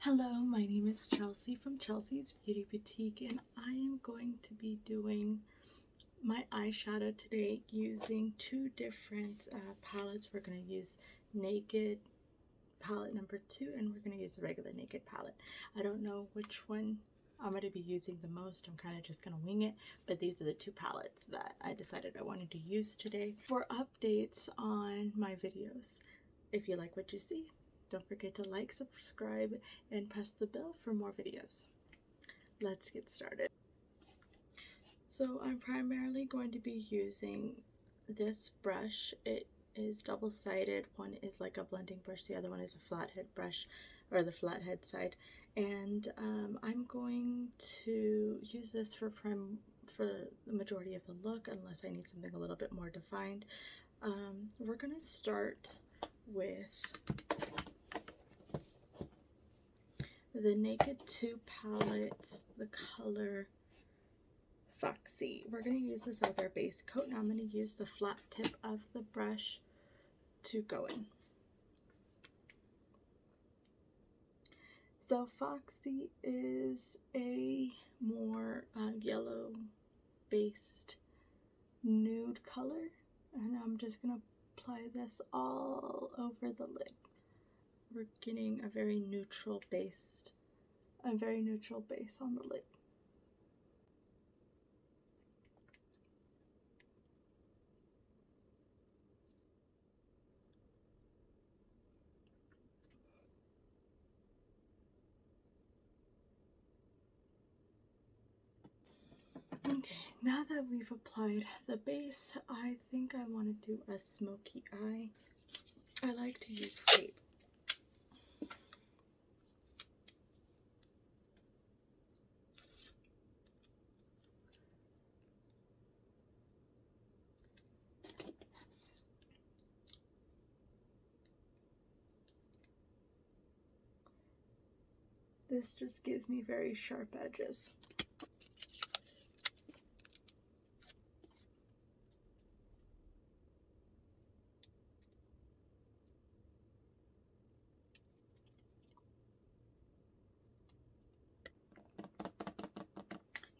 Hello, my name is Chelsea from Chelsea's Beauty Boutique, and I am going to be doing my eyeshadow today using two different palettes. We're going to use Naked palette number 2, and we're going to use the regular Naked palette. I don't know which one I'm going to be using the most. I'm kind of just going to wing it, but these are the two palettes that I decided I wanted to use today. For updates on my videos, if you like what you see, don't forget to like, subscribe, and press the bell for more videos. Let's get started. So I'm primarily going to be using this brush. It is double-sided. One is like a blending brush, the other one is a flathead brush, or the flathead side. And I'm going to use this for the majority of the look, unless I need something a little bit more defined. We're gonna start with the Naked 2 palette, the color Foxy. We're going to use this as our base coat. Now I'm going to use the flat tip of the brush to go in. So Foxy is a more yellow based nude color, and I'm just going to apply this all over the lid. We're getting a very neutral base on the lid. Okay, now that we've applied the base, I think I want to do a smoky eye. I like to use tape. This just gives me very sharp edges.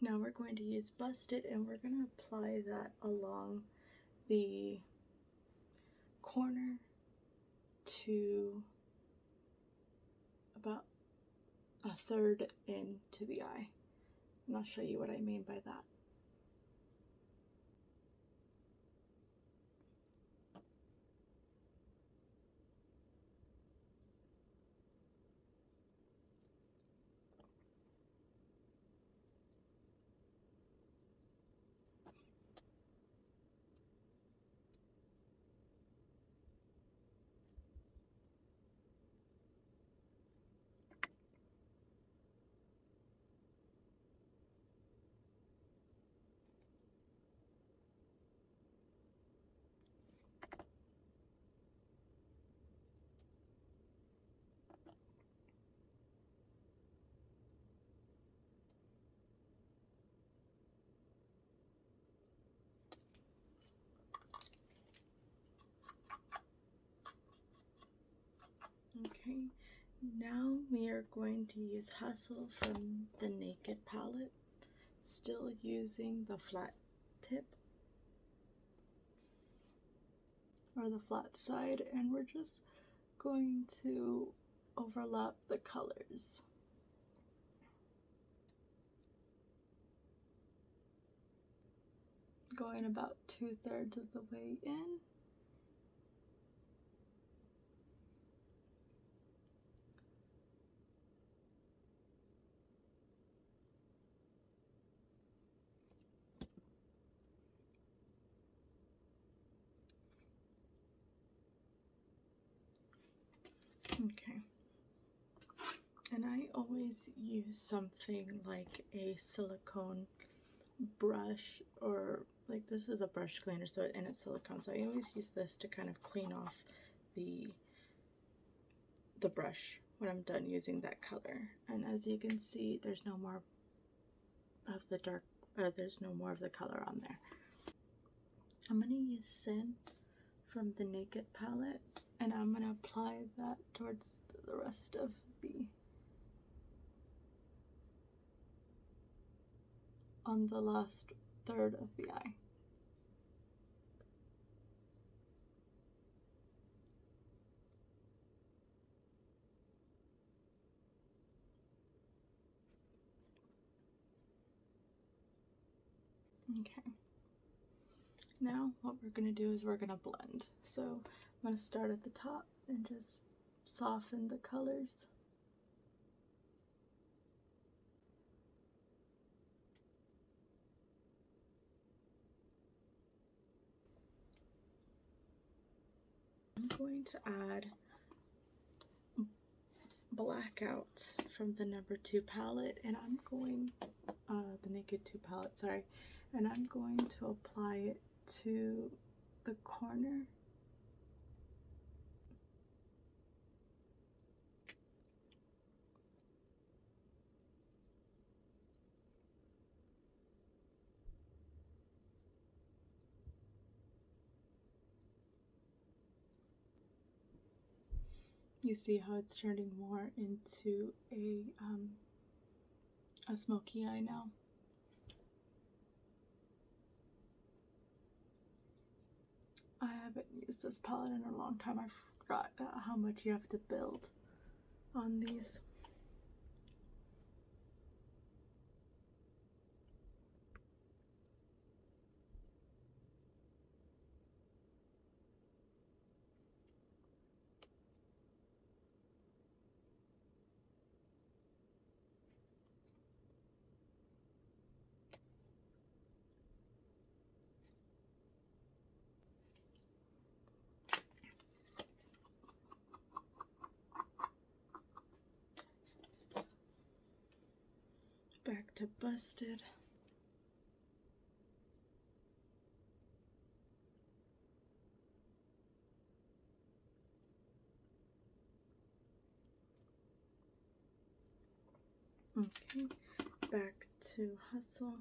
Now we're going to use Busted, and we're going to apply that along the corner to about a third into the eye. And I'll show you what I mean by that. Okay, now we are going to use Hustle from the Naked palette, still using the flat tip or the flat side, and we're just going to overlap the colors. Going about 2/3 of the way in. Okay, and I always use something like a silicone brush, or like this is a brush cleaner, so and it's silicone, so I always use this to kind of clean off the brush when I'm done using that color. And as you can see, there's no more of the there's no more of the color on there. I'm gonna use Sin from the Naked palette, and I'm gonna apply that towards the rest of the on the last third of the eye. Okay. Now what we're going to do is we're going to blend. So I'm going to start at the top and just soften the colors. I'm going to add Blackout from the number 2 palette, and I'm going, the Naked 2 palette, sorry, and I'm going to apply it to the corner. You see how it's turning more into a smoky eye now. I haven't used this palette in a long time. I forgot how much you have to build on these. Back to Busted. Okay, back to Hustle.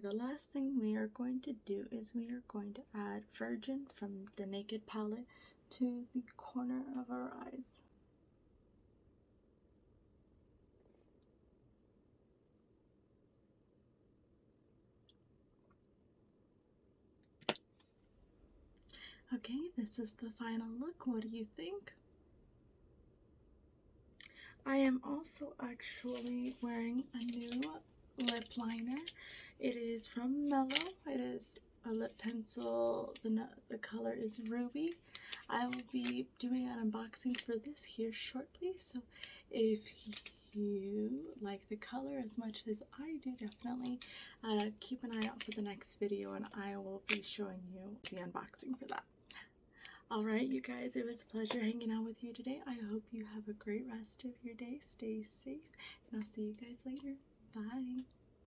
the last thing we are going to do is we are going to add Virgin from the Naked palette to the corner of our eyes. Okay, this is the final look. What do you think? I am also actually wearing a new lip liner. It is from Mellow. It is a lip pencil. The color is Ruby. I will be doing an unboxing for this here shortly, so if you like the color as much as I do, definitely keep an eye out for the next video, and I will be showing you the unboxing for that. Alright, you guys, it was a pleasure hanging out with you today. I hope you have a great rest of your day. Stay safe, and I'll see you guys later. Bye.